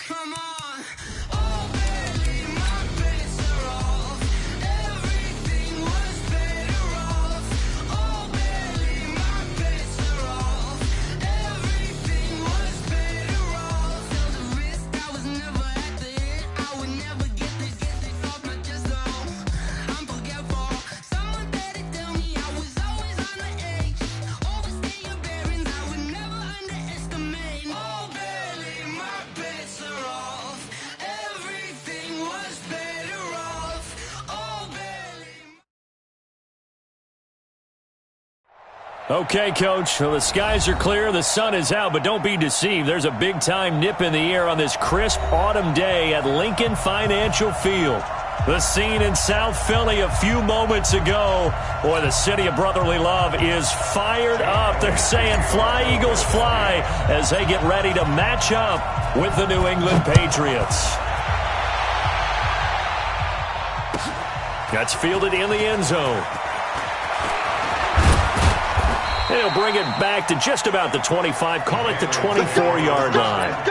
Come on. Oh, baby, my bets are off. Everything was better off. Oh, baby, my bets are off. Everything was better off. Felt the risk, I was never at the end. I would never get this off my chest, though. I'm forgetful. Someone better tell me I was always on the edge. Overstay your bearings, I would never underestimate. Oh, baby, my bets are off. Everything was better off. Oh, baby. Okay, Coach, well, the skies are clear, the sun is out, but don't be deceived. There's a big-time nip in the air on this crisp autumn day at Lincoln Financial Field. The scene in South Philly a few moments ago. Boy, the city of brotherly love is fired up. They're saying, "Fly, Eagles, fly," as they get ready to match up with the New England Patriots. That's fielded in the end zone. He'll bring it back to just about the 25, call it the 24-yard line. At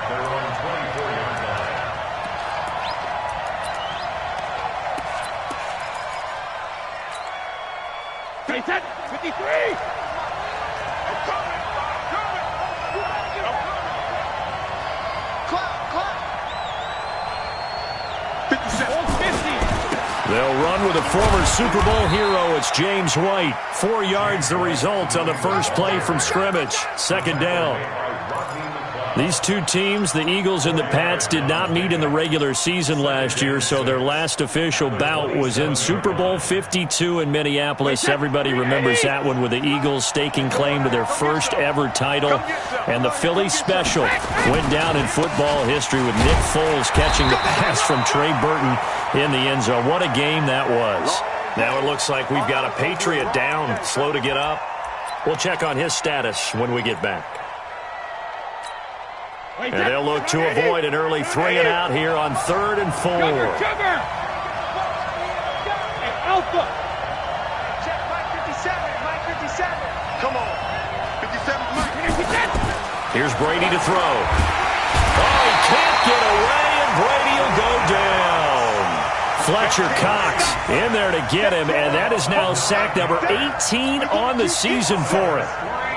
their own 24-yard line. Set, 53! They'll run with a former Super Bowl hero. It's James White. 4 yards the result on the first play from scrimmage. Second down. These two teams, the Eagles and the Pats, did not meet in the regular season last year, so their last official bout was in Super Bowl 52 in Minneapolis. Everybody remembers that one with the Eagles staking claim to their first ever title. And the Philly special went down in football history with Nick Foles catching the pass from Trey Burton in the end zone. What a game that was. Now it looks like we've got a Patriot down, slow to get up. We'll check on his status when we get back. And they'll look to avoid an early 3-and-out here on 3rd and 4. Alpha. Check Mike 57. Come on. 57, Mike. Here's Brady to throw. Oh, he can't get away, and Brady will go down. Fletcher Cox in there to get him, and that is now sack number 18 on the season for him.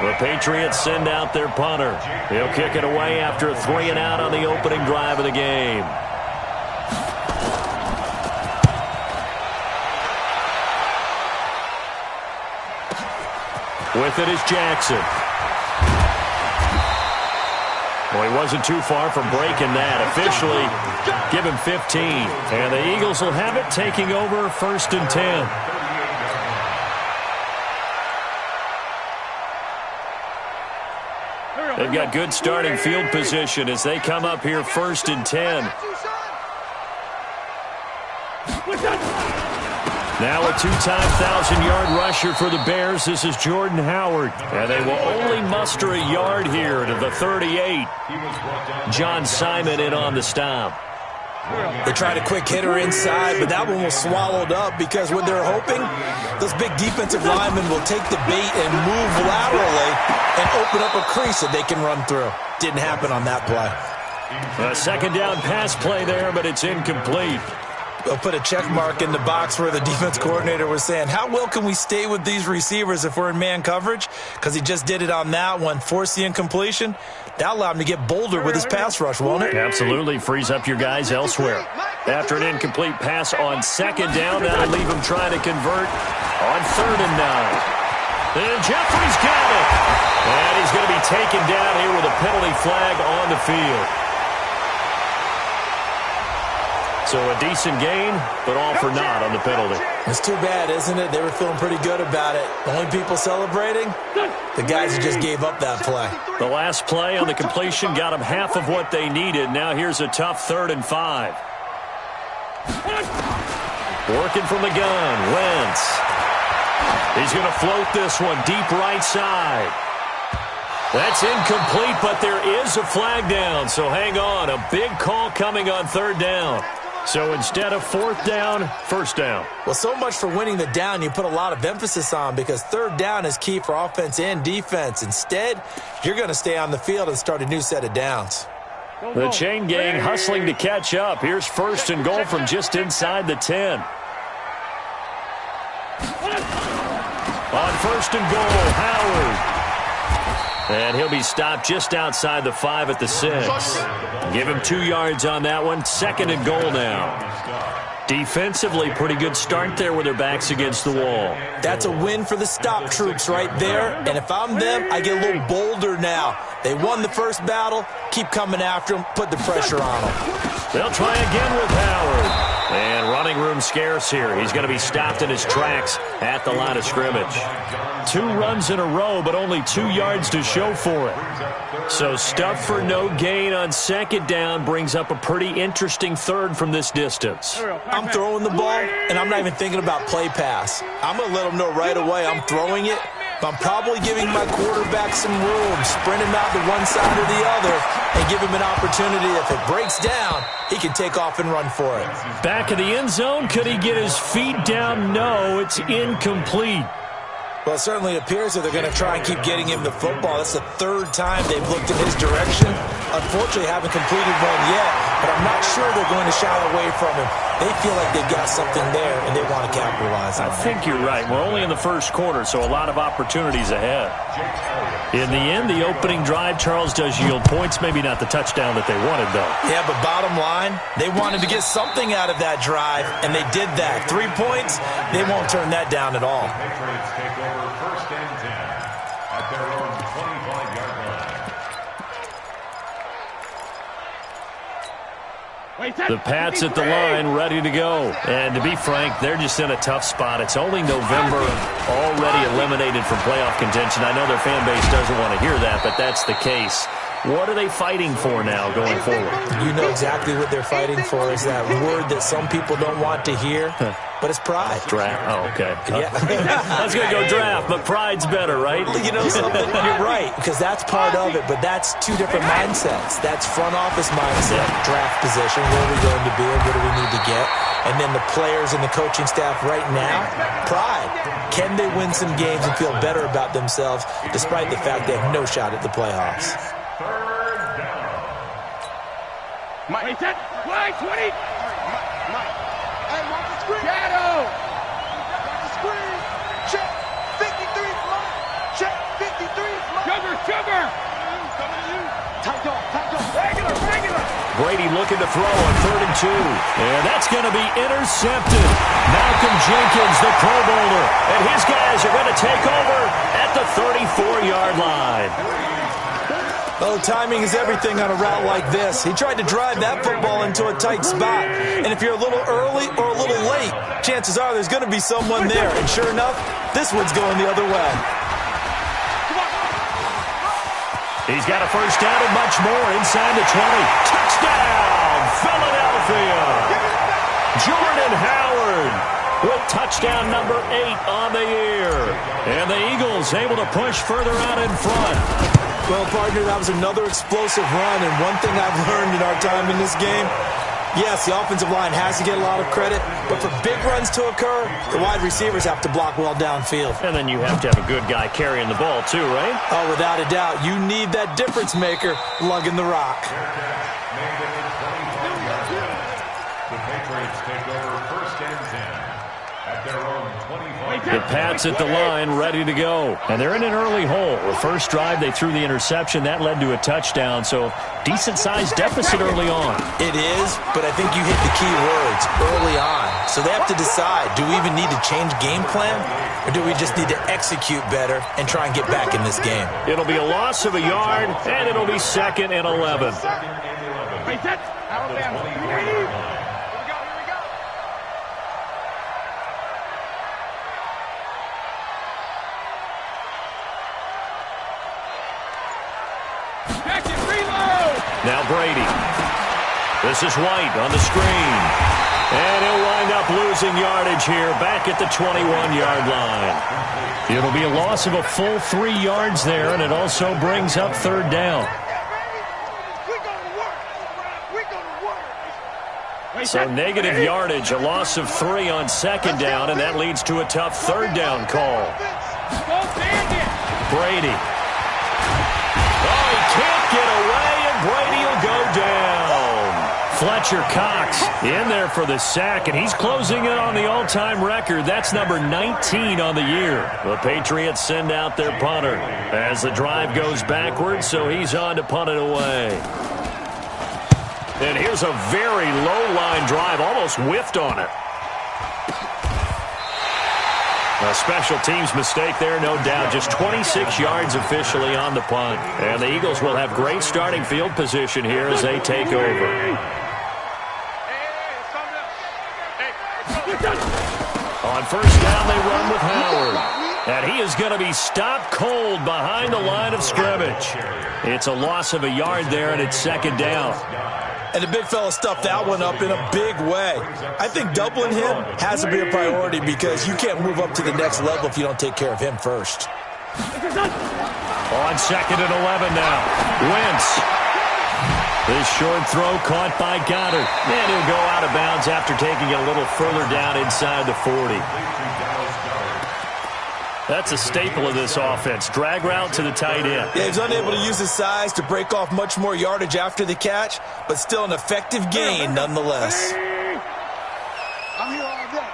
The Patriots send out their punter. He'll kick it away after a 3-and-out on the opening drive of the game. With it is Jackson. Well, he wasn't too far from breaking that. Officially, give him 15. And the Eagles will have it, taking over 1st and 10. They've got good starting field position as they come up here 1st and 10. Now a two-time 1,000-yard rusher for the Bears. This is Jordan Howard. And they will only muster a yard here to the 38. John Simon in on the stop. They tried a quick hitter inside, but that one was swallowed up because what they're hoping, those big defensive linemen will take the bait and move laterally and open up a crease that they can run through. Didn't happen on that play. A second down pass play there, but it's incomplete. They'll put a check mark in the box where the defense coordinator was saying, how well can we stay with these receivers if we're in man coverage? Because he just did it on that one, forced the incompletion. That allowed him to get bolder with his pass rush, won't it? Absolutely. Frees up your guys elsewhere. After an incomplete pass on second down, that'll leave him trying to convert on 3rd and 9. And Jeffrey's got it. And he's going to be taken down here with a penalty flag on the field. So a decent gain, but all for naught on the penalty. It's too bad, isn't it? They were feeling pretty good about it. The only people celebrating, the guys who just gave up that play. The last play on the completion got them half of what they needed. Now here's a tough 3rd and 5. Working from the gun, Wentz. He's going to float this one deep right side. That's incomplete, but there is a flag down, so hang on. A big call coming on 3rd down. So instead of 4th down, 1st down. Well, so much for winning the down you put a lot of emphasis on because 3rd down is key for offense and defense. Instead, you're going to stay on the field and start a new set of downs. The chain gang hustling to catch up. Here's first and goal from just inside the 10. On first and goal, Howard. And he'll be stopped just outside the 5 at the 6. Give him 2 yards on that one. Second and goal now. Defensively, pretty good start there with their backs against the wall. That's a win for the stop troops right there. And if I'm them, I get a little bolder now. They won the first battle. Keep coming after them. Put the pressure on them. They'll try again with Howard. And running room scarce here. He's going to be stopped in his tracks at the line of scrimmage. 2 runs in a row, but only 2 yards to show for it. So stuff for no gain on second down brings up a pretty interesting third from this distance. I'm throwing the ball, and I'm not even thinking about play pass. I'm going to let them know right away I'm throwing it, but I'm probably giving my quarterback some room, sprint him out to one side or the other, and give him an opportunity. If it breaks down, he can take off and run for it. Back of the end zone, could he get his feet down? No, it's incomplete. Well, it certainly appears that they're going to try and keep getting him the football. That's the 3rd time they've looked in his direction. Unfortunately, haven't completed one yet, but I'm not sure they're going to shy away from him. They feel like they've got something there, and they want to capitalize on it. I think you're right. We're only in the first quarter, so a lot of opportunities ahead. In the end, the opening drive, Charles, does yield points. Maybe not the touchdown that they wanted, though. Yeah, but bottom line, they wanted to get something out of that drive, and they did that. 3 points, they won't turn that down at all. Patriots take over first and 10 at their own 25-yard line. The Pats at the line, ready to go. And to be frank, they're just in a tough spot. It's only November, already eliminated from playoff contention. I know their fan base doesn't want to hear that, but that's the case. What are they fighting for now going forward? You know exactly what they're fighting for is that word that some people don't want to hear, but it's pride. Draft. Oh, okay. Yeah. I was going to go draft, but pride's better, right? You know something? You're right, because that's part of it, but that's 2 different mindsets. That's front office mindset, draft position, where are we going to be and what do we need to get? And then the players and the coaching staff right now, pride. Can they win some games and feel better about themselves despite the fact they have no shot at the playoffs? Mike, set, fly, 20. Mike. Hey, watch the screen. Shadow. Watch the screen. Check. 53, Mike. Check. 53, Mike. Sugar. Coming to you. Tight dog. Regular. Brady looking to throw on 3rd and 2. And that's going to be intercepted. Malcolm Jenkins, the Pro Bowler. And his guys are going to take over at the 34-yard line. Oh, timing is everything on a route like this. He tried to drive that football into a tight spot. And if you're a little early or a little late, chances are there's going to be someone there. And sure enough, this one's going the other way. He's got a first down and much more inside the 20. Touchdown, Philadelphia. Jordan Howard with touchdown number 8 on the year. And the Eagles able to push further out in front. Well, partner, that was another explosive run, and one thing I've learned in our time in this game, yes, the offensive line has to get a lot of credit, but for big runs to occur, the wide receivers have to block well downfield. And then you have to have a good guy carrying the ball too, right? Oh, without a doubt. You need that difference maker lugging the rock. The Patriots take over first and 10 at their own 25. The Pats at the line, ready to go. And they're in an early hole. The first drive, they threw the interception. That led to a touchdown, so decent-sized deficit early on. It is, but I think you hit the key words, early on. So they have to decide, do we even need to change game plan, or do we just need to execute better and try and get back in this game? It'll be a loss of a yard, and it'll be 2nd and 11. Wait, set. Alabama. Here we go. Jackson, reload. Now Brady. This is White on the screen. And he'll wind up losing yardage here back at the 21-yard line. It'll be a loss of a full 3 yards there, and it also brings up 3rd down. So negative yardage, a loss of 3 on 2nd down, and that leads to a tough 3rd down call. Brady. Oh, he can't get away, and Brady will go down. Fletcher Cox in there for the sack, and he's closing in on the all-time record. That's number 19 on the year. The Patriots send out their punter as the drive goes backwards, so he's on to punt it away. And here's a very low-line drive, almost whiffed on it. A special teams mistake there, no doubt. Just 26 yards officially on the punt. And the Eagles will have great starting field position here as they take over. On first down, they run with Howard. And he is going to be stopped cold behind the line of scrimmage. It's a loss of a yard there, and it's second down. And the big fella stuffed that one up in a big way. I think doubling him has to be a priority because you can't move up to the next level if you don't take care of him first. On second and 11 now. Wentz. This short throw caught by Goddard. And he'll go out of bounds after taking it a little further down inside the 40. That's a staple of this offense. Drag route to the tight end. Yeah, he's unable to use his size to break off much more yardage after the catch, but still an effective gain nonetheless. I'm here all day.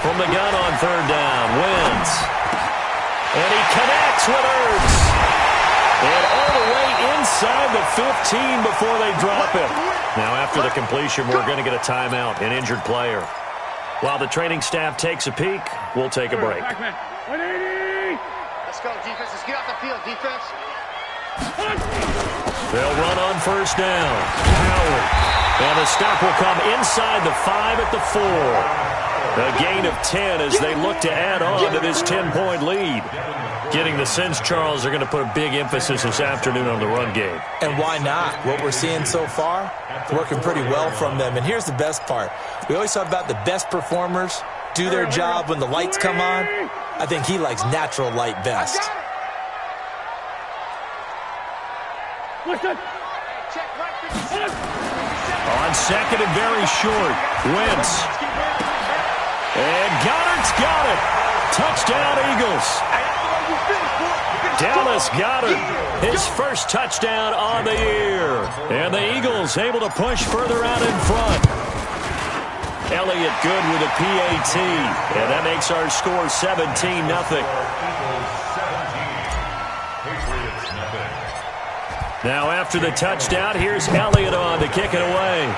From the gun on third down, Wentz. And he connects with Ertz. And all the way inside the 15 before they drop it. Now after the completion, we're going to get a timeout, an injured player. While the training staff takes a peek, we'll take a break. Let's go, defense. Let's get off the field, defense. They'll run on first down. Howard. And the stop will come inside the 5 at the 4. A gain of 10 as they look to add on to this 10-point lead. Getting the sense, Charles, they're going to put a big emphasis this afternoon on the run game. And why not? What we're seeing so far, it's working pretty well from them. And here's the best part. We always talk about the best performers do their job when the lights come on. I think he likes natural light best. On second and very short, Wentz. And Goddard's got it. Touchdown, Eagles. Dallas Goedert, his first touchdown on the year. And the Eagles able to push further out in front. Elliott good with a PAT. And that makes our score 17-0. Now after the touchdown, here's Elliott on to kick it away.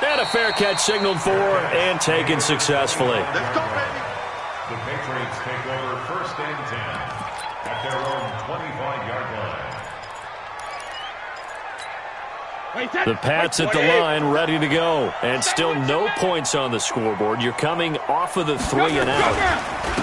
And a fair catch signaled for and taken successfully. Let's go, baby. The Patriots take over first and 10 at their own 25-yard line. The Pats at the line, ready to go. And still no points on the scoreboard. You're coming off of the 3 and out.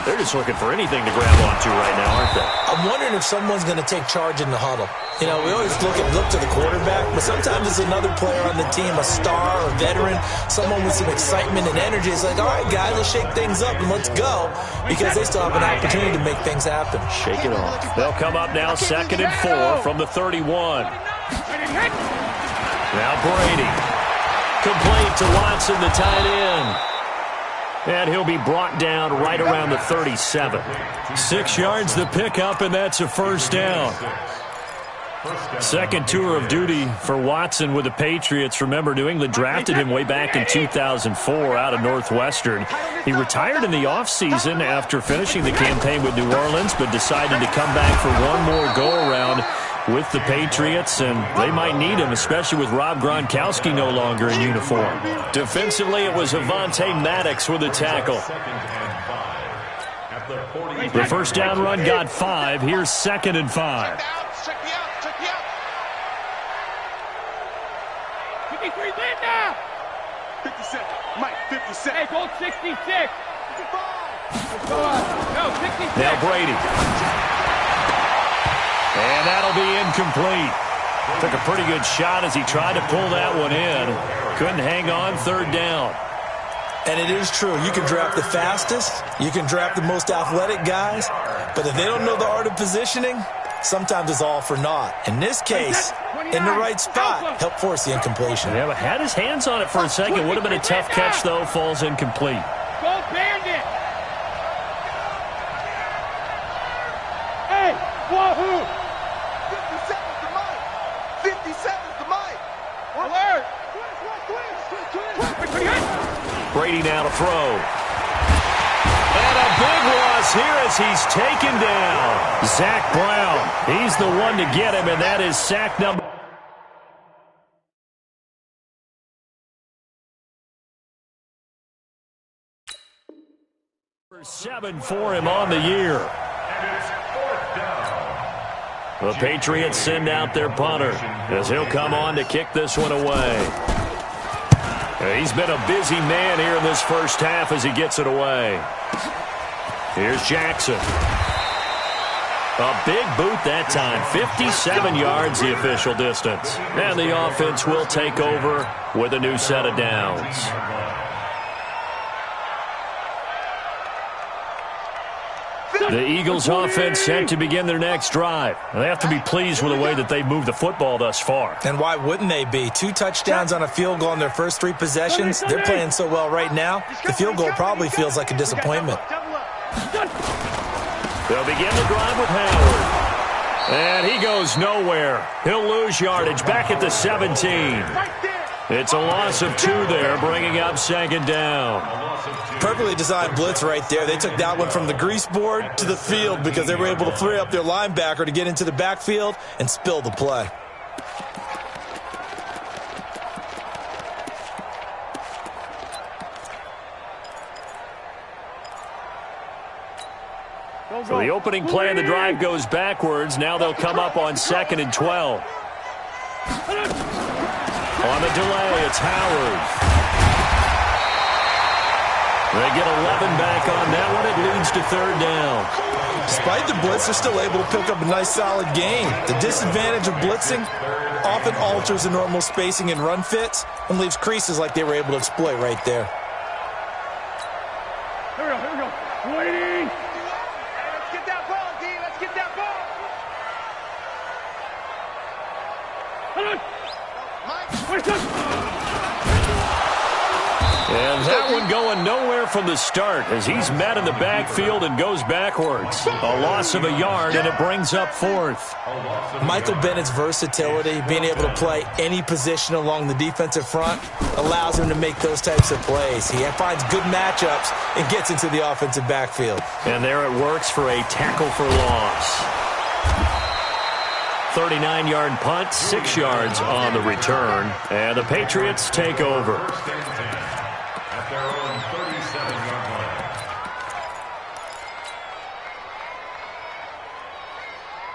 They're just looking for anything to grab onto right now, aren't they? I'm wondering if someone's going to take charge in the huddle. You know, we always look to the quarterback, but sometimes it's another player on the team, a star, a veteran, someone with some excitement and energy. It's like, all right, guys, let's shake things up and let's go, because they still have an opportunity to make things happen. Shake it off. They'll come up now second and 4 from the 31. Now Brady. Complete to Watson, the tight end. And he'll be brought down right around the 37. 6 yards the pickup, and that's a first down. Second tour of duty for Watson with the Patriots. Remember, New England drafted him way back in 2004 out of Northwestern. He retired in the offseason after finishing the campaign with New Orleans, but decided to come back for one more go-around with the Patriots, and they might need him, especially with Rob Gronkowski no longer in uniform. Defensively, it was Avonte Maddox with the tackle. The first down run got 5. Here's second and 5. Check me out. 57. Mike, 57. Hey, go 66. 55. Go on. No, 66. Now Brady. And that'll be incomplete. Took a pretty good shot as he tried to pull that one in. Couldn't hang on, third down. And it is true. You can draft the fastest. You can draft the most athletic guys. But if they don't know the art of positioning, sometimes it's all for naught. In this case, in the right spot, help force the incompletion. Yeah, but had his hands on it for a second. Would have been a tough catch, though. Falls incomplete. Go Bandit. Hey, Wahoo! 57's the mic. 57's the mic. Alert! Brady now to throw. And a big loss here as he's taken down. Zach Brown, he's the one to get him, and that is sack number 7 for him on the year. And it's 4th down. The Patriots send out their punter as he'll come on to kick this one away. He's been a busy man here in this first half as he gets it away. Here's Jackson. A big boot that time. 57 yards the official distance. And the offense will take over with a new set of downs. The Eagles offense set to begin their next drive. They have to be pleased with the way that they've moved the football thus far. And why wouldn't they be? 2 touchdowns on a field goal in their first 3 possessions. They're playing so well right now, the field goal probably feels like a disappointment. They'll begin the drive with Howard. And he goes nowhere. He'll lose yardage back at the 17. It's a loss of 2 there, bringing up 2nd down. Perfectly designed blitz right there. They took that one from the grease board to the field because they were able to free up their linebacker to get into the backfield and spill the play. So the opening play of the drive goes backwards. Now they'll come up on 2nd and 12. On the delay, it's Howard. They get 11 back on that one. It leads to 3rd down. Despite the blitz, they're still able to pick up a nice solid gain. The disadvantage of blitzing often alters the normal spacing and run fits and leaves creases like they were able to exploit right there. Here we go. Waiting. Let's get that ball, D. Let's get that ball. And that one going nowhere from the start as he's met in the backfield and goes backwards. A loss of a yard, and it brings up 4th. Michael Bennett's versatility, being able to play any position along the defensive front, allows him to make those types of plays. He finds good matchups and gets into the offensive backfield. And there it works for a tackle for loss. 39-yard punt, 6 yards on the return, and the Patriots take over. At their own 37-yard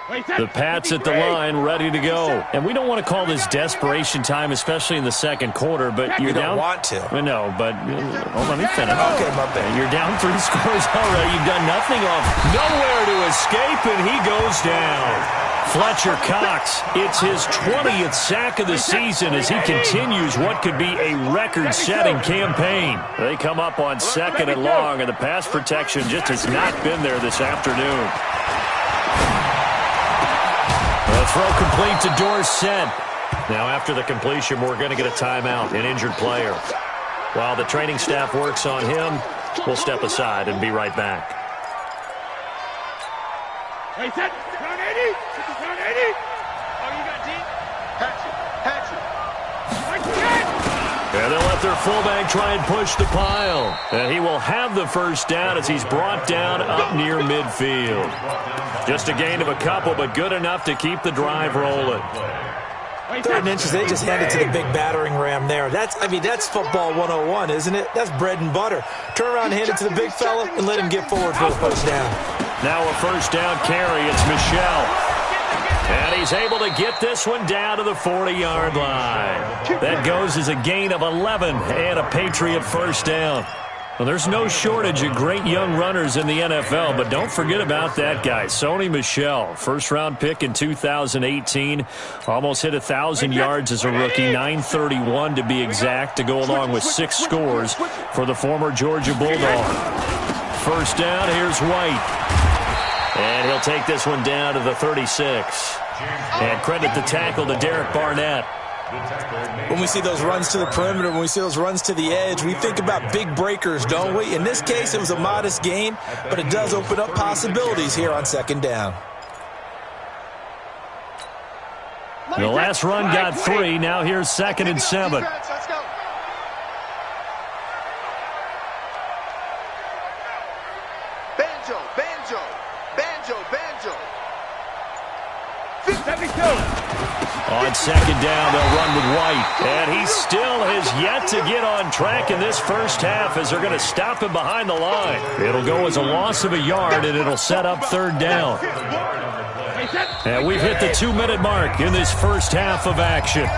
line. The Pats at the line, ready to go. And we don't want to call this desperation time, especially in the second quarter, but you're down. You don't want to. No, but let me finish. Okay, my bad. You're down 3 scores already. You've done nothing off. Nowhere to escape, and he goes down. Fletcher Cox, it's his 20th sack of the season as he continues what could be a record-setting campaign. They come up on 2nd and long, and the pass protection just has not been there this afternoon. The throw complete to Dorsett. Now after the completion, we're going to get a timeout, an injured player. While the training staff works on him, we'll step aside and be right back. Hey, set. Turn 80. Turn 80. Oh, you got deep? Hatchet. And they'll let their fullback try and push the pile. And he will have the first down as he's brought down up near midfield. Just a gain of a couple, but good enough to keep the drive rolling. 3rd and inches, they just handed to the big battering ram there. That's football 101, isn't it? That's bread and butter. Turn around, hand it to the big fella, and let him get forward for a first down. Now a first down carry. It's Michel. And he's able to get this one down to the 40-yard line. That goes as a gain of 11 and a Patriot first down. Well, there's no shortage of great young runners in the NFL, but don't forget about that guy, Sony Michel. First-round pick in 2018. Almost hit 1,000 yards as a rookie, 931 to be exact, to go along with 6 scores for the former Georgia Bulldog. First down, here's White. And he'll take this one down to the 36. And credit the tackle to Derek Barnett. When we see those runs to the perimeter, when we see those runs to the edge, we think about big breakers, don't we? In this case, it was a modest gain, but it does open up possibilities here on 2nd down. The last run got 3. Now here's 2nd and 7. Let's go. Banjo, banjo, banjo, banjo. 72. On 2nd down, they'll run with White. And he still has yet to get on track in this first half as they're going to stop him behind the line. It'll go as a loss of a yard, and it'll set up 3rd down. And we've hit the 2-minute mark in this first half of action.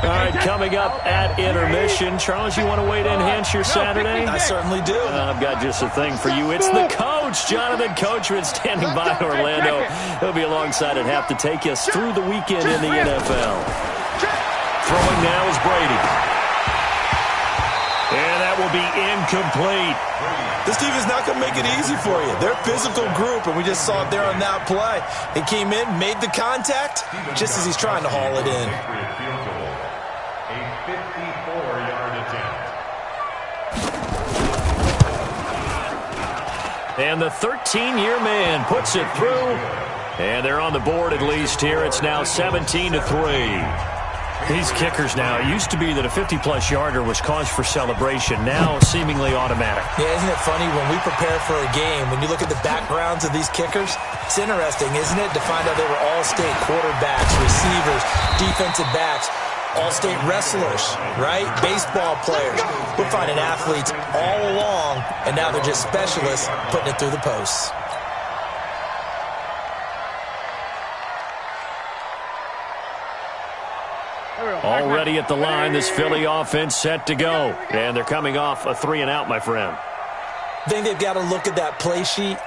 All right, coming up at intermission. Charles, you want to wait to enhance your Saturday? I certainly do. I've got just a thing for you. It's the coach, Jonathan Coachman, standing by in Orlando. He'll be alongside at half to take us through the weekend in the NFL. Throwing now is Brady. And that will be incomplete. This team is not going to make it easy for you. They're a physical group, and we just saw it there on that play. He came in, made the contact, just as he's trying to haul it in. A 54-yard attempt. And the 13-year man puts it through. And they're on the board at least here. It's now 17-3. These kickers now, it used to be that a 50-plus yarder was cause for celebration. Now seemingly automatic. Yeah, isn't it funny when we prepare for a game, when you look at the backgrounds of these kickers, it's interesting, isn't it, to find out they were all-state quarterbacks, receivers, defensive backs, all-state wrestlers, right? Baseball players. We're finding athletes all along, and now they're just specialists putting it through the posts. Already at the line, this Philly offense set to go. And they're coming off a 3-and-out, my friend. I think they've got to look at that play sheet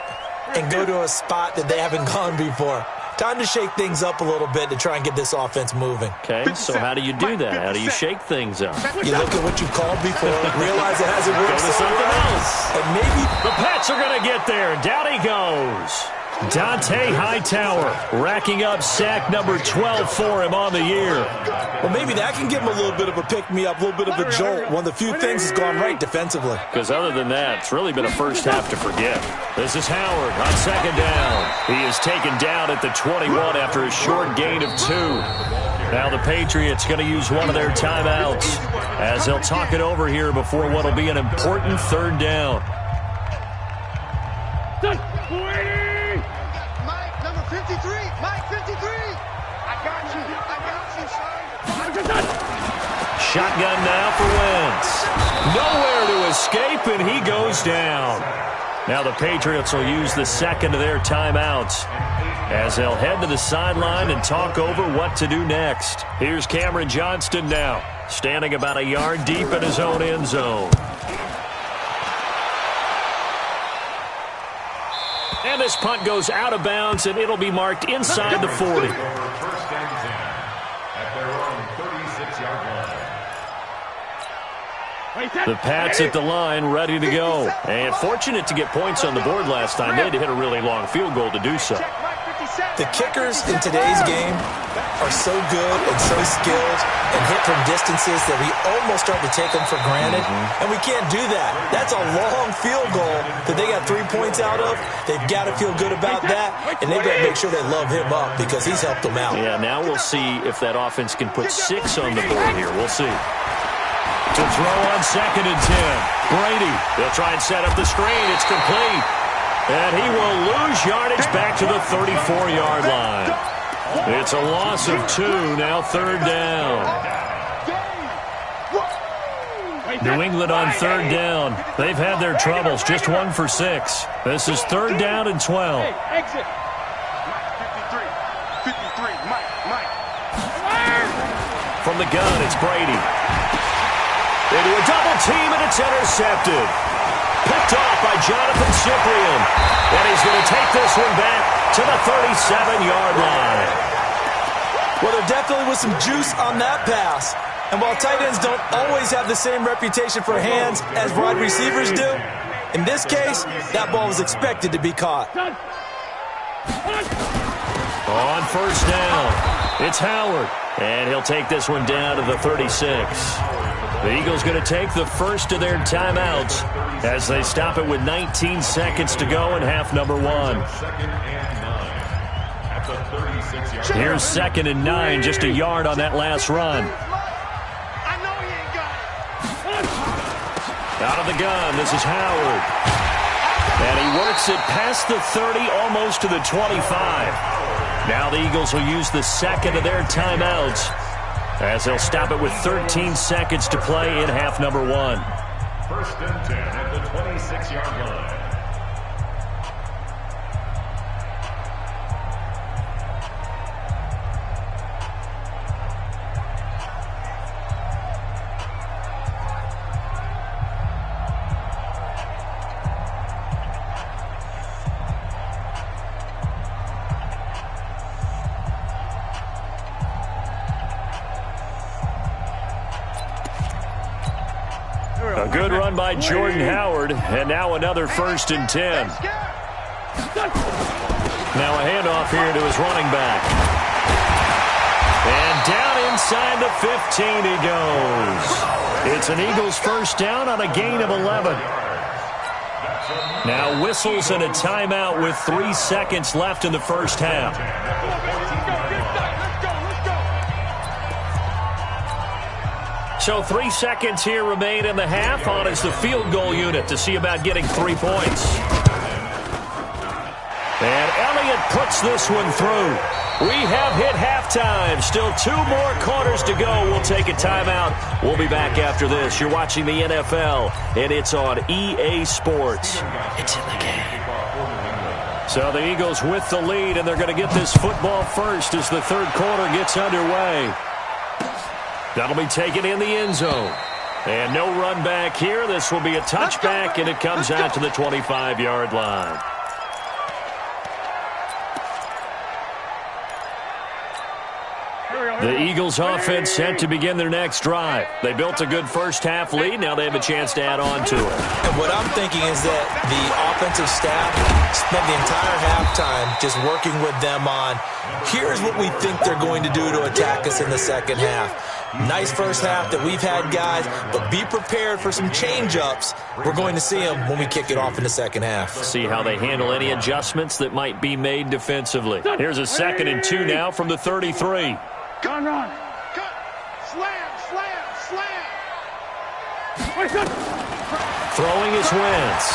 and go to a spot that they haven't gone before. Time to shake things up a little bit to try and get this offense moving. Okay, so how do you do that? How do you shake things up? You look at what you've called before, realize it hasn't Go worked to so something well, else. and maybe The Pats are going to get there. Down he goes. Dante Hightower racking up sack number 12 for him on the year. well, maybe that can give him a little bit of a pick-me-up, a little bit of a jolt. One of the few things has gone right defensively. Because other than that, it's really been a first half to forget. This is Howard on 2nd down. He is taken down at the 21 after a short gain of 2. Now the Patriots going to use one of their timeouts as they'll talk it over here before what will be an important 3rd down. Mike, number 53. Mike, 53. I got you. Son. Shotgun now for Wentz. Nowhere to escape, and he goes down. Now the Patriots will use the 2nd of their timeouts as they'll head to the sideline and talk over what to do next. Here's Cameron Johnston now, standing about a yard deep in his own end zone. And this punt goes out of bounds, and it'll be marked inside the 40. First and 10 at their own 36-yard line. The Pats at the line, ready to go. And fortunate to get points on the board last time. They had to hit a really long field goal to do so. The kickers in today's game are so good and so skilled and hit from distances that we almost start to take them for granted, and we can't do that. That's a long field goal that they got 3 points out of. They've got to feel good about that, and they've got to make sure they love him up because he's helped them out. Yeah, now we'll see if that offense can put 6 on the board here. We'll see. To throw on 2nd and 10. Brady, they'll try and set up the screen. It's complete. And he will lose yardage back to the 34-yard line. It's a loss of 2, now 3rd down. New England on 3rd down. They've had their troubles, just 1 for 6. This is 3rd down and 12. Exit. 53. Mike. From the gun, it's Brady. Into a double team, and it's intercepted. Picked off by Jonathan Cyprien. And he's going to take this one back to the 37-yard line. Well, there definitely was some juice on that pass. And while tight ends don't always have the same reputation for hands as wide receivers do, in this case, that ball was expected to be caught. On 1st down, it's Howard. And he'll take this one down to the 36. The Eagles going to take the first of their timeouts as they stop it with 19 seconds to go in half number one. Here's 2nd and 9, just a yard on that last run. Out of the gun, this is Howard. And he works it past the 30, almost to the 25. Now the Eagles will use the second of their timeouts as they'll stop it with 13 seconds to play in half number one. 1st and 10 at the 26-yard line. A good run by Jordan Howard, and now another 1st and 10. Now a handoff here to his running back. And down inside the 15 he goes. It's an Eagles first down on a gain of 11. Now whistles and a timeout with 3 seconds left in the first half. So 3 seconds here remain in the half. On is the field goal unit to see about getting 3 points. And Elliott puts this one through. We have hit halftime. Still 2 more quarters to go. We'll take a timeout. We'll be back after this. You're watching the NFL, and it's on EA Sports. It's in the game. So the Eagles with the lead, and they're going to get this football first as the 3rd quarter gets underway. That'll be taken in the end zone. And no run back here. This will be a touchback, and it comes out to the 25-yard line. The Eagles offense set to begin their next drive. They built a good first half lead. Now they have a chance to add on to it. And what I'm thinking is that the offensive staff spent the entire halftime just working with them on, here's what we think they're going to do to attack us in the second half. Nice first half that we've had, guys, but be prepared for some change-ups. We're going to see them when we kick it off in the second half. See how they handle any adjustments that might be made defensively. Here's a 2nd and 2 now from the 33. Run. Cut. Slam. Throwing is Wentz.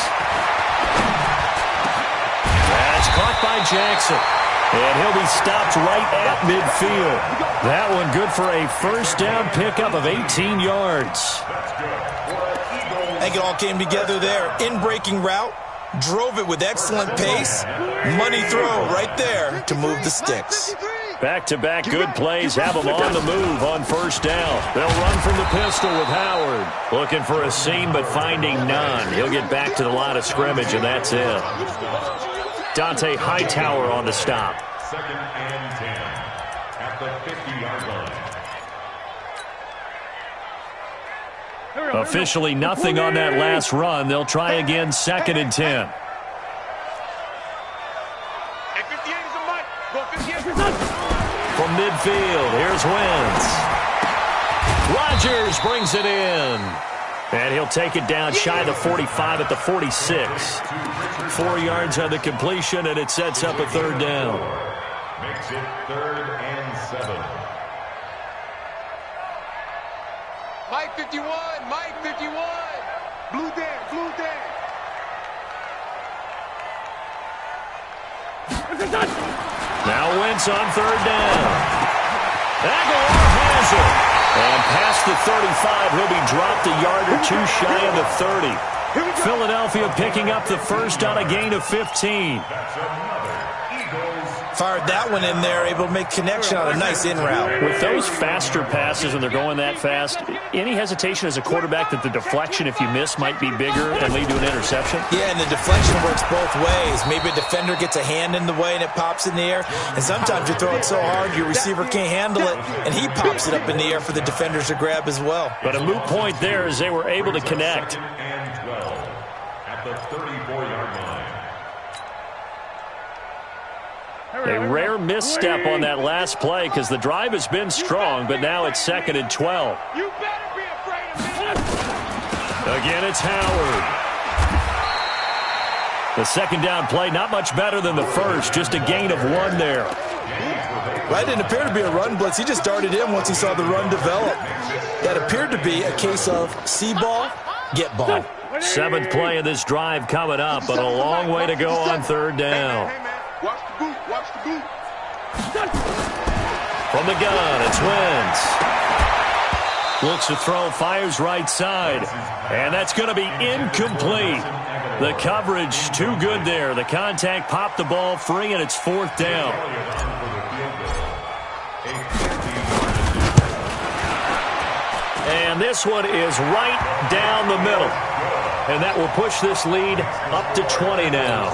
That's caught by Jackson. And he'll be stopped right at midfield. That one good for a first down pickup of 18 yards. I think it all came together there. In-breaking route, drove it with excellent pace. Money throw right there to move the sticks. Back-to-back good plays have them on the move on first down. They'll run from the pistol with Howard. Looking for a seam, but finding none. He'll get back to the line of scrimmage, and that's it. Dante Hightower on the stop. 2nd and 10 at the 50-yard line. Officially nothing on that last run. They'll try again, 2nd and 10. From midfield, here's Wentz. Rodgers brings it in. And he'll take it down shy of the 45 at the 46. 4 yards on the completion, and it sets up a 3rd down. Makes it 3rd and 7. Mike 51. Blue Dan. Now Wentz on 3rd down. Aguilar has it. And past the 35, he'll be dropped a yard or 2 shy of the 30. Philadelphia picking up the first on a gain of 15. Fired that one in there, able to make connection on a nice in route. With those faster passes and they're going that fast, any hesitation as a quarterback that the deflection, if you miss, might be bigger and lead to an interception? Yeah, and the deflection works both ways. Maybe a defender gets a hand in the way and it pops in the air. And sometimes you throw it so hard your receiver can't handle it, and he pops it up in the air for the defenders to grab as well. But a moot point there as they were able to connect. 2nd and 12 at the 34-yard line. A rare misstep on that last play because the drive has been strong, but now it's 2nd and 12. You better be afraid of me. Again, it's Howard. The second down play, not much better than the first, just a gain of 1 there. That didn't appear to be a run blitz. He just darted in once he saw the run develop. That appeared to be a case of see ball, get ball. 7th play of this drive coming up, but a long way to go on 3rd down. Hey, man. Watch the boot. Watch the boot. From the gun, it's Wentz. Looks to throw, fires right side. And that's going to be incomplete. The coverage too good there. The contact popped the ball free, and it's 4th down. And this one is right down the middle. And that will push this lead up to 20 now.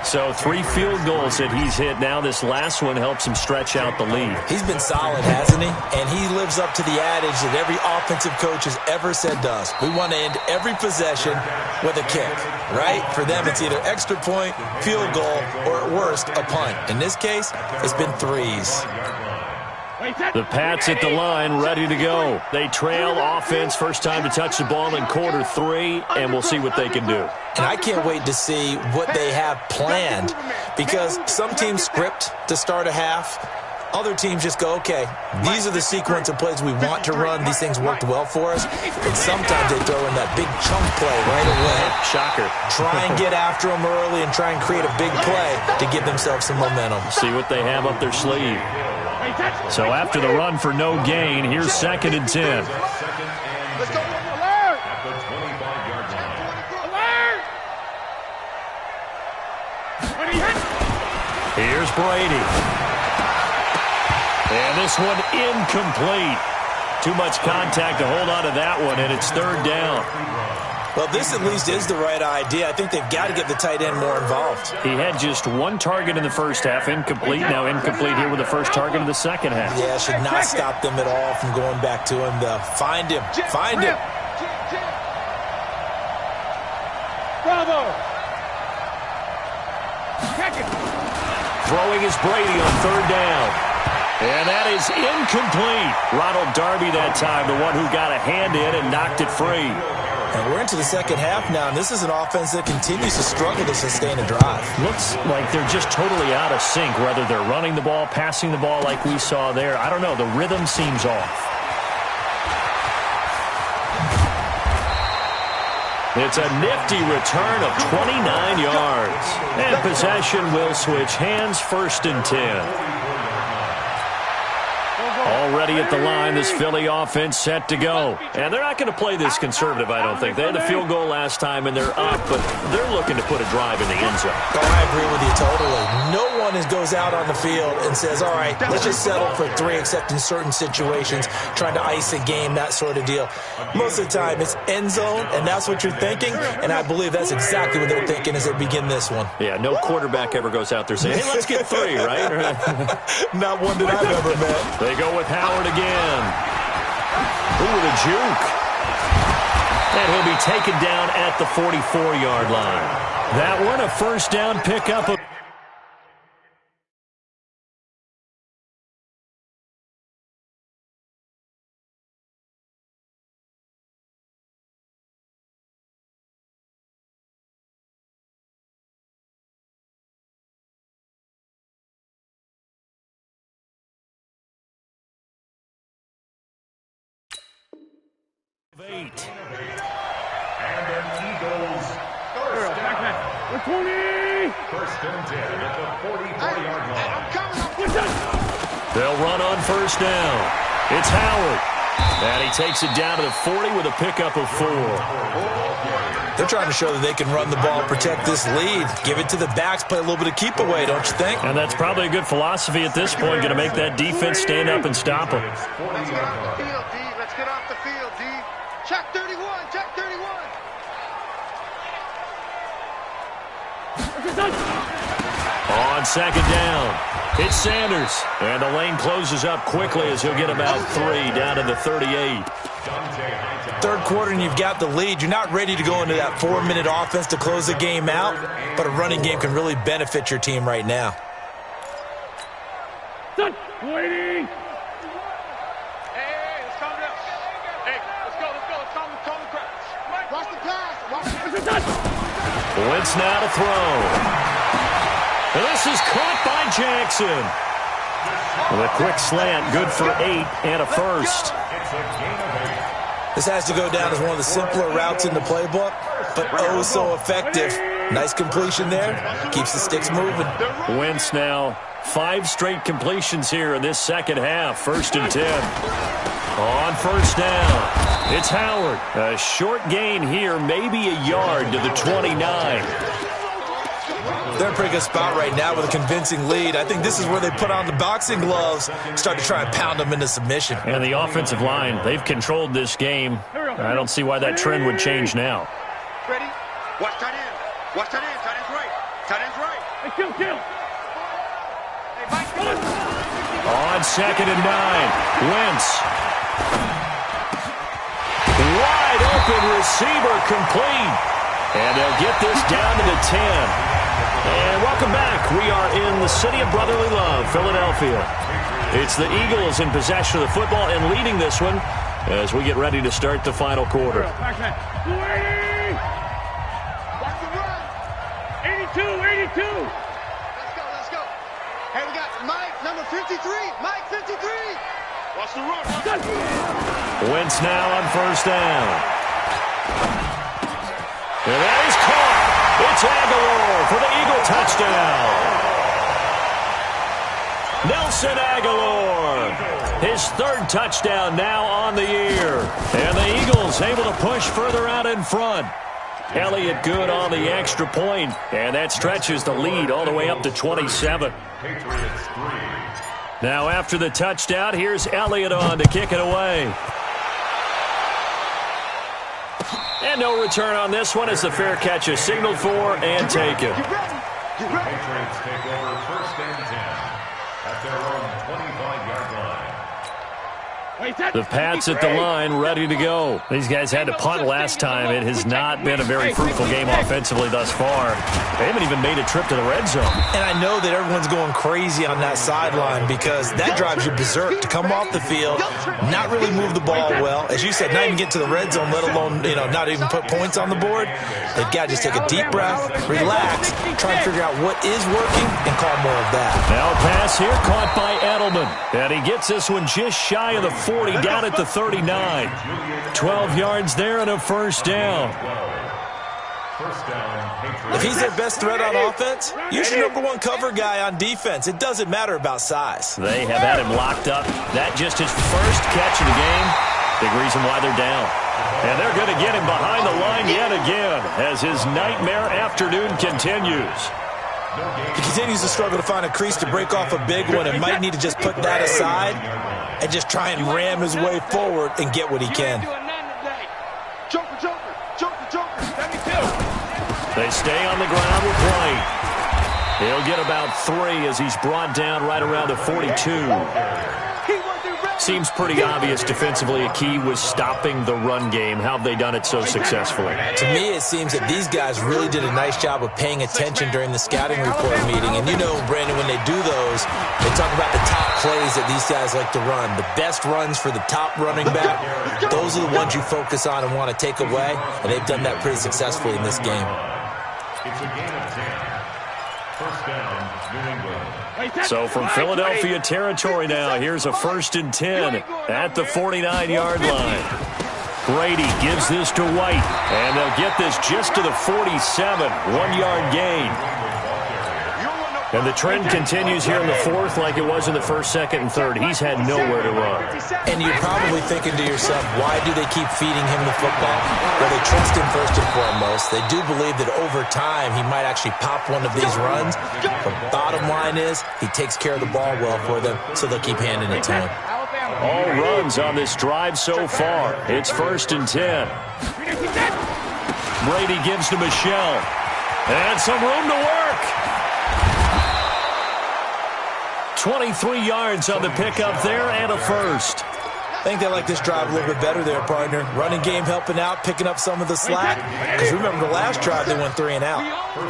So 3 field goals that he's hit now. This last one helps him stretch out the lead. He's been solid, hasn't he? And he lives up to the adage that every offensive coach has ever said to us. We want to end every possession with a kick, right? For them, it's either extra point, field goal, or at worst, a punt. In this case, it's been 3s. The Pats at the line, ready to go. They trail offense, first time to touch the ball in quarter 3, and we'll see what they can do. And I can't wait to see what they have planned, because some teams script to start a half. Other teams just go, okay, these are the sequence of plays we want to run. These things worked well for us. And sometimes they throw in that big chunk play right away. Shocker. Try and get after them early and try and create a big play to give themselves some momentum. See what they have up their sleeve. So after the run for no gain, here's 2nd and 10. Let's go. Alert! Alert! Here's Brady. And this one incomplete. Too much contact to hold on to that one, and it's 3rd down. Well, this at least is the right idea. I think they've got to get the tight end more involved. He had just 1 target in the first half, incomplete. Now incomplete here with the first target of the second half. Yeah, should not stop them at all from going back to him. Find him. Find him. Bravo! Throwing is Brady on 3rd down. And that is incomplete. Ronald Darby that time, the one who got a hand in and knocked it free. And we're into the second half now, and this is an offense that continues to struggle to sustain a drive. Looks like they're just totally out of sync, whether they're running the ball, passing the ball like we saw there. I don't know. The rhythm seems off. It's a nifty return of 29 yards. And possession will switch hands, 1st and 10. Already at the line, this Philly offense set to go. And they're not going to play this conservative, I don't think. They had the field goal last time, and they're up, but they're looking to put a drive in the end zone. Oh, I agree with you totally. No one goes out on the field and says, all right, let's just settle for 3, except in certain situations, trying to ice a game, that sort of deal. Most of the time, it's end zone, and that's what you're thinking, and I believe that's exactly what they're thinking as they begin this one. Yeah, no quarterback ever goes out there saying, hey, let's get 3, right? Not one that I've ever met. They go with Howard again. Ooh, with a juke. And he'll be taken down at the 44-yard line. That one, a 1st down pickup of And 8. an Eagles first down. 20! 1st and 10 at the 44-yard line. They'll run on 1st down. It's Howard. And he takes it down to the 40 with a pickup of 4. They're trying to show that they can run the ball and protect this lead. Give it to the backs, play a little bit of keep away, don't you think? And that's probably a good philosophy at this point, going to make that defense stand up and stop them. Let's get off the field, D. Let's get off the field, D. Check 31. Check 31. On 2nd down, it's Sanders. And the lane closes up quickly as he'll get about 3 down to the 38. 3rd quarter and you've got the lead. You're not ready to go into that 4-minute offense to close the game out, but a running game can really benefit your team right now. Waiting! Hey, let's calm down. Hey, let's go. Let's calm the crowd. Wentz now to throw. And this is caught by Jackson. With a quick slant, good for 8 and a first. This has to go down as one of the simpler routes in the playbook, but oh so effective. Nice completion there. Keeps the sticks moving. Wentz now 5 straight completions here in this second half. 1st and 10. On first down, it's Howard. A short gain here, maybe a yard to the 29. They're in a pretty good spot right now with a convincing lead. I think this is where they put on the boxing gloves, start to try and pound them into submission. And the offensive line, they've controlled this game. I don't see why that trend would change now. Ready? Watch tight end. Watch tight end. Tight end's right. Tight end's right. Hey, kill. Hey, Mike. On 2nd and 9, Wentz. Wide open receiver complete. And they'll get this down to the 10. And welcome back. We are in the city of brotherly love, Philadelphia. It's the Eagles in possession of the football and leading this one as we get ready to start the final quarter. Watch the run. 82. Let's go. Hey, we got Mike, number 53. Mike, 53. Watch the run. Wentz now on first down. And that is caught. It's Aguilar for the Eagle touchdown. Nelson Aguilar, his 3rd touchdown now on the year. And the Eagles able to push further out in front. Elliott good on the extra point, and that stretches the lead all the way up to 27. Now after the touchdown, here's Elliott on to kick it away. And no return on this one as the fair catch is signaled for and taken. The Patriots take over 1st and 10 at their own 25-yard line. The Pats at the line, ready to go. These guys had to punt last time. It has not been a very fruitful game offensively thus far. They haven't even made a trip to the red zone. And I know that everyone's going crazy on that sideline because that drives you berserk to come off the field, not really move the ball well. As you said, not even get to the red zone, let alone, not even put points on the board. They've got to just take a deep breath, relax, try and figure out what is working, and call more of that. Now pass here caught by Edelman. And he gets this one just shy of the 40, down at the 39. 12 yards there and a first down. If he's their best threat on offense, use your #1 cover guy on defense. It doesn't matter about size. They have had him locked up. That just his first catch of the game. Big reason why they're down. And they're going to get him behind the line yet again as his nightmare afternoon continues. He continues to struggle to find a crease to break off a big one and might need to just put that aside and just try and ram his way forward and get what he can. Joker. 72. They stay on the ground with White. He'll get about 3 as he's brought down right around the 42. Seems pretty obvious defensively a key was stopping the run game. How have they done it so successfully? To me, it seems that these guys really did a nice job of paying attention during the scouting report meeting. And Brandon, when they do those, they talk about the top plays that these guys like to run. The best runs for the top running back, those are the ones you focus on and want to take away. And they've done that pretty successfully in this game. It's a gain of 10. First down, New England. So from Philadelphia territory now, here's a 1st and 10 at the 49-yard line. Brady gives this to White, and they'll get this just to the 47, 1-yard gain. And the trend continues here in the 4th like it was in the 1st, 2nd, and 3rd. He's had nowhere to run. And you're probably thinking to yourself, why do they keep feeding him the football? Well, they trust him first and foremost. They do believe that over time he might actually pop one of these runs. But bottom line is he takes care of the ball well for them, so they'll keep handing it to him. All runs on this drive so far. It's 1st and 10. Brady gives to Michelle. And some room to work. 23 yards on the pickup there and a first. I think they like this drive a little bit better there, partner. Running game helping out, picking up some of the slack. Because remember the last drive, they went 3 and out.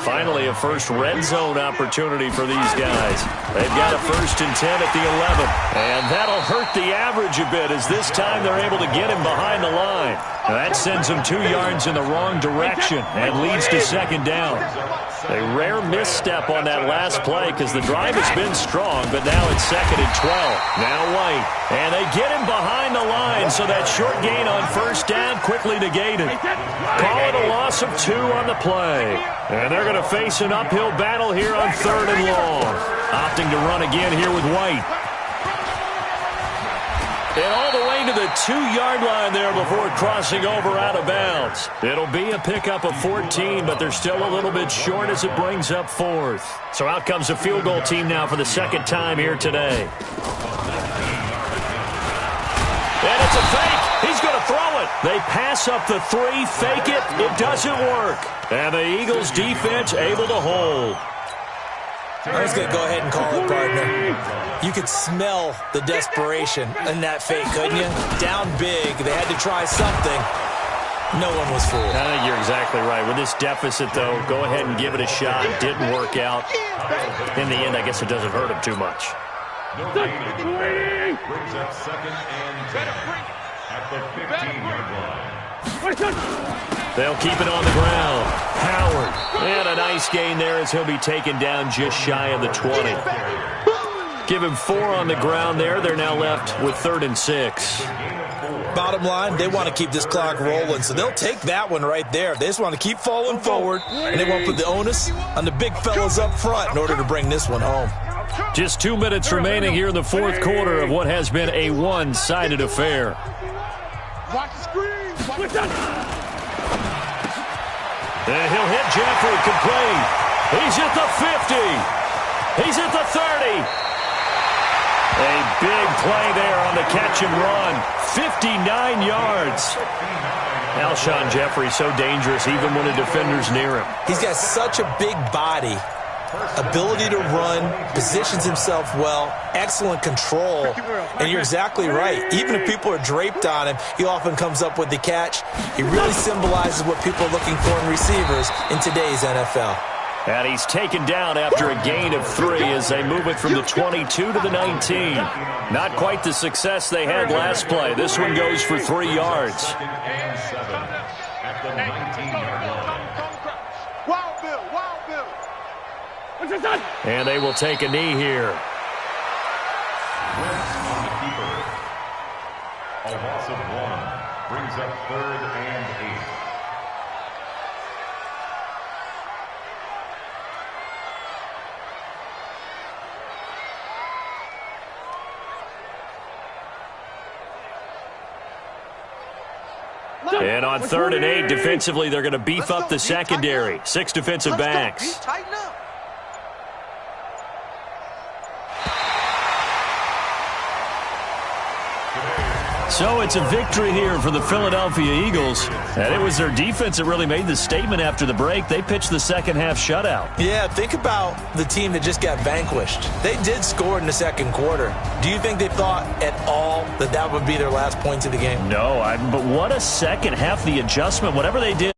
Finally, a first red zone opportunity for these guys. They've got a 1st and 10 at the 11. And that'll hurt the average a bit as this time they're able to get him behind the line. Now that sends them 2 yards in the wrong direction and leads to 2nd down. A rare misstep on that last play because the drive has been strong, but now it's 2nd and 12. Now White. And they get him behind the line, so that short gain on 1st down quickly negated. Call it a loss of 2 on the play. And they're going to face an uphill battle here on 3rd and long. Opting to run again here with White. And all the way to the 2-yard line there before crossing over out of bounds. It'll be a pickup of 14, but they're still a little bit short as it brings up 4th. So out comes the field goal team now for the 2nd time here today. And it's a fake. He's going to throw it. They pass up the 3, fake it. It doesn't work. And the Eagles defense able to hold. I was going to go ahead and call it, partner. You could smell the desperation in that fake, couldn't you? Down big. They had to try something. No one was fooled. I think you're exactly right. With this deficit, though, go ahead and give it a shot. Didn't work out. In the end, I guess it doesn't hurt him too much. Brings up 2nd and 10 at the 15-yard line. They'll keep it on the ground. Howard. And a nice gain there as he'll be taken down just shy of the 20. Give him 4 on the ground there. They're now left with 3rd and 6. Bottom line, they want to keep this clock rolling, so they'll take that one right there. They just want to keep falling forward, and they won't put the onus on the big fellas up front in order to bring this one home. Just 2 minutes remaining here in the 4th quarter of what has been a one-sided affair. Watch the screen. And he'll hit Jeffrey complete. He's at the 50. He's at the 30. A big play there on the catch and run. 59 yards. Alshon Jeffrey so dangerous even when a defender's near him. He's got such a big body, ability to run, positions himself well, excellent control. And you're exactly right. Even if people are draped on him, he often comes up with the catch. He really symbolizes what people are looking for in receivers in today's NFL. And he's taken down after a gain of 3 as they move it from the 22 to the 19. Not quite the success they had last play. This one goes for 3 yards. 2nd and 7 at the 19-yard line. Wild Bill. And they will take a knee here. On the keeper. A loss of 1 brings up 3rd and 8. And on 3rd and 8, defensively, they're going to beef up the secondary. 6 defensive backs. Tighten up. So it's a victory here for the Philadelphia Eagles. And it was their defense that really made the statement after the break. They pitched the second half shutout. Yeah, think about the team that just got vanquished. They did score in the 2nd quarter. Do you think they thought at all that that would be their last points of the game? No, but what a second half, the adjustment, whatever they did.